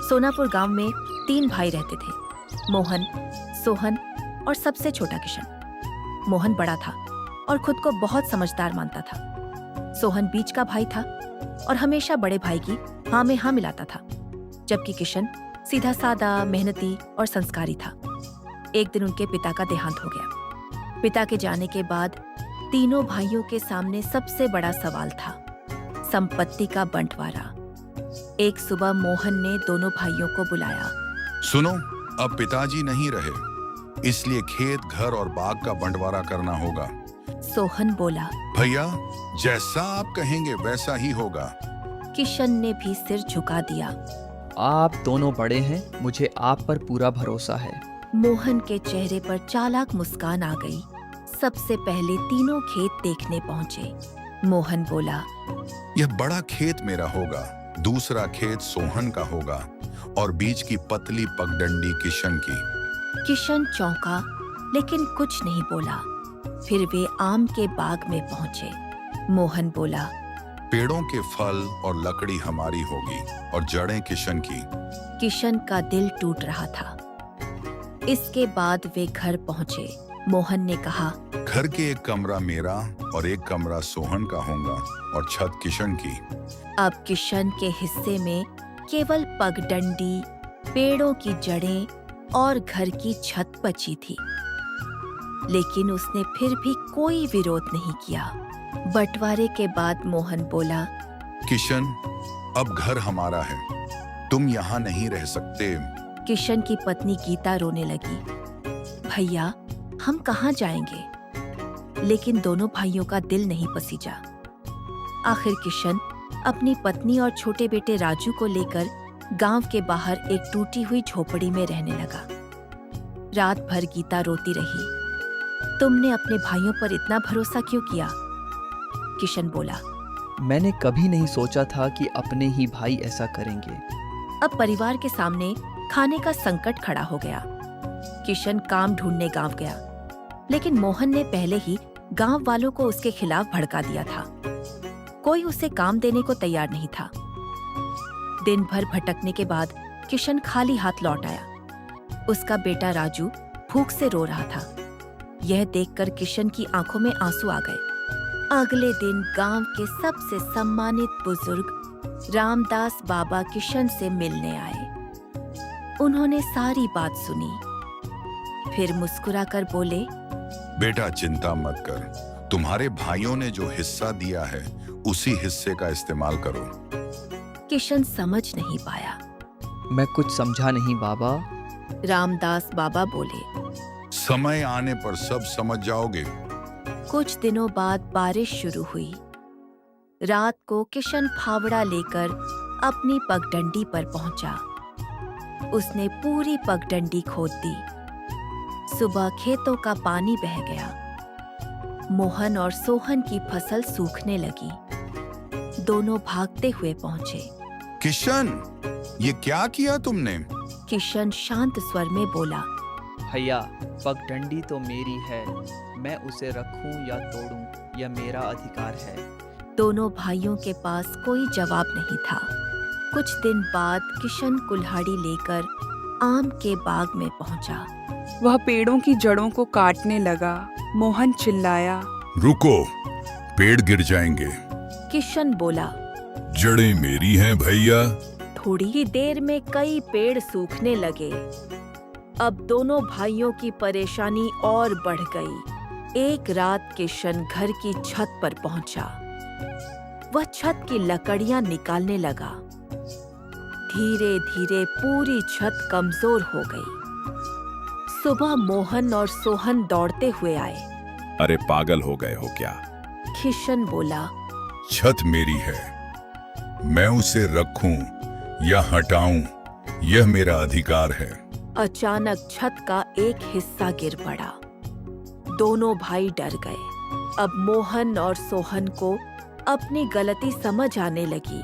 सोनापुर गांव में 3 भाई रहते थे, मोहन, सोहन और सबसे छोटा किशन। मोहन बड़ा था और खुद को बहुत समझदार मानता था। सोहन बीच का भाई था और हमेशा बड़े भाई की हाँ में हाँ मिलाता था, जबकि किशन सीधा सादा, मेहनती और संस्कारी था। एक दिन उनके पिता का देहांत हो गया। पिता के जाने के बाद तीनों भाइयों के सामने सबसे बड़ा सवाल था संपत्ति का बंटवारा। एक सुबह मोहन ने दोनों भाइयों को बुलाया। सुनो, अब पिताजी नहीं रहे, इसलिए खेत, घर और बाग का बंटवारा करना होगा। सोहन बोला, भैया, जैसा आप कहेंगे वैसा ही होगा। किशन ने भी सिर झुका दिया। आप दोनों बड़े हैं, मुझे आप पर पूरा भरोसा है। मोहन के चेहरे पर चालाक मुस्कान आ गई। सबसे पहले तीनों खेत देखने पहुंचे। मोहन बोला, यह बड़ा खेत मेरा होगा, दूसरा खेत सोहन का होगा और बीच की पतली पगडंडी किशन की। किशन चौंका लेकिन कुछ नहीं बोला। फिर वे आम के बाग में पहुंचे। मोहन बोला, पेड़ों के फल और लकड़ी हमारी होगी और जड़ें किशन की। किशन का दिल टूट रहा था। इसके बाद वे घर पहुंचे। मोहन ने कहा, घर के एक कमरा मेरा और एक कमरा सोहन का होगा और छत किशन की। अब किशन के हिस्से में केवल पगडंडी, पेड़ों की जड़ें और घर की छत बची थी। लेकिन उसने फिर भी कोई विरोध नहीं किया। बंटवारे के बाद मोहन बोला, किशन, अब घर हमारा है, तुम यहाँ नहीं रह सकते। किशन की पत्नी गीता रोने लगी। भैया, हम कहाँ जाएंगे? लेकिन दोनों भाइयों का दिल नहीं पसीजा। आखिर किशन अपनी पत्नी और छोटे बेटे राजू को लेकर गांव के बाहर एक टूटी हुई झोपड़ी में रहने लगा। रात भर गीता रोती रही। तुमने अपने भाइयों पर इतना भरोसा क्यों किया? किशन बोला, मैंने कभी नहीं सोचा था कि अपने ही भाई ऐसा करेंगे। अब परिवार के सामने खाने का संकट खड़ा हो गया। किशन काम ढूंढने गांव गया, लेकिन मोहन ने पहले ही गांव वालों को उसके खिलाफ भड़का दिया था। कोई उसे काम देने को तैयार नहीं था। दिन भर भटकने के बाद किशन खाली हाथ लौट आया। उसका बेटा राजू भूख से रो रहा था। यह देखकर किशन की आंखों में आंसू आ गए। अगले दिन गांव के सबसे सम्मानित बुजुर्ग रामदास बाबा किशन से मिलने आए। उन्होंने सारी बात सुनी, फिर मुस्कुराकर बोले, बेटा, चिंता मत कर, तुम्हारे भाइयों ने जो हिस्सा दिया है उसी हिस्से का इस्तेमाल करो। किशन समझ नहीं पाया। मैं कुछ समझा नहीं बाबा। रामदास बाबा बोले, समय आने पर सब समझ जाओगे। कुछ दिनों बाद बारिश शुरू हुई। रात को किशन फावड़ा लेकर अपनी पगडंडी पर पहुंचा। उसने पूरी पगडंडी खोद दी। सुबह खेतों का पानी बह गया। मोहन और सोहन की फसल सूखने लगी। दोनों भागते हुए पहुंचे। किशन, ये क्या किया तुमने? किशन शांत स्वर में बोला, भैया, पगडंडी तो मेरी है, मैं उसे रखूं या तोड़ूं, यह मेरा अधिकार है। दोनों भाइयों के पास कोई जवाब नहीं था। कुछ दिन बाद किशन कुल्हाड़ी लेकर आम के बाग में पहुंचा। वह पेड़ों की जड़ों को काटने लगा। मोहन चिल्लाया, रुको, पेड़ गिर जाएंगे। किशन बोला, जड़ें मेरी हैं भैया। थोड़ी ही देर में कई पेड़ सूखने लगे। अब दोनों भाइयों की परेशानी और बढ़ गई। एक रात किशन घर की छत पर पहुंचा। वह छत की लकड़ियां निकालने लगा। धीरे धीरे पूरी छत कमजोर हो गई। सुबह मोहन और सोहन दौड़ते हुए आए। अरे पागल हो गए हो क्या? किशन बोला, छत मेरी है, मैं उसे रखूं या हटाऊं, यह मेरा अधिकार है। अचानक छत का एक हिस्सा गिर पड़ा। दोनों भाई डर गए। अब मोहन और सोहन को अपनी गलती समझ आने लगी।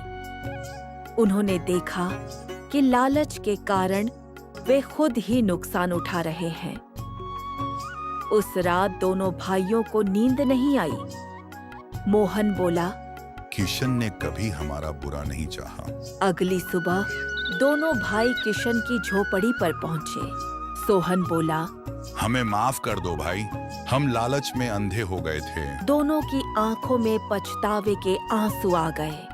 उन्होंने देखा कि लालच के कारण वे खुद ही नुकसान उठा रहे हैं। उस रात दोनों भाइयों को नींद नहीं आई। मोहन बोला, किशन ने कभी हमारा बुरा नहीं चाहा। अगली सुबह दोनों भाई किशन की झोपड़ी पर पहुंचे। सोहन बोला, हमें माफ कर दो भाई, हम लालच में अंधे हो गए थे। दोनों की आंखों में पछतावे के आंसू आ गए।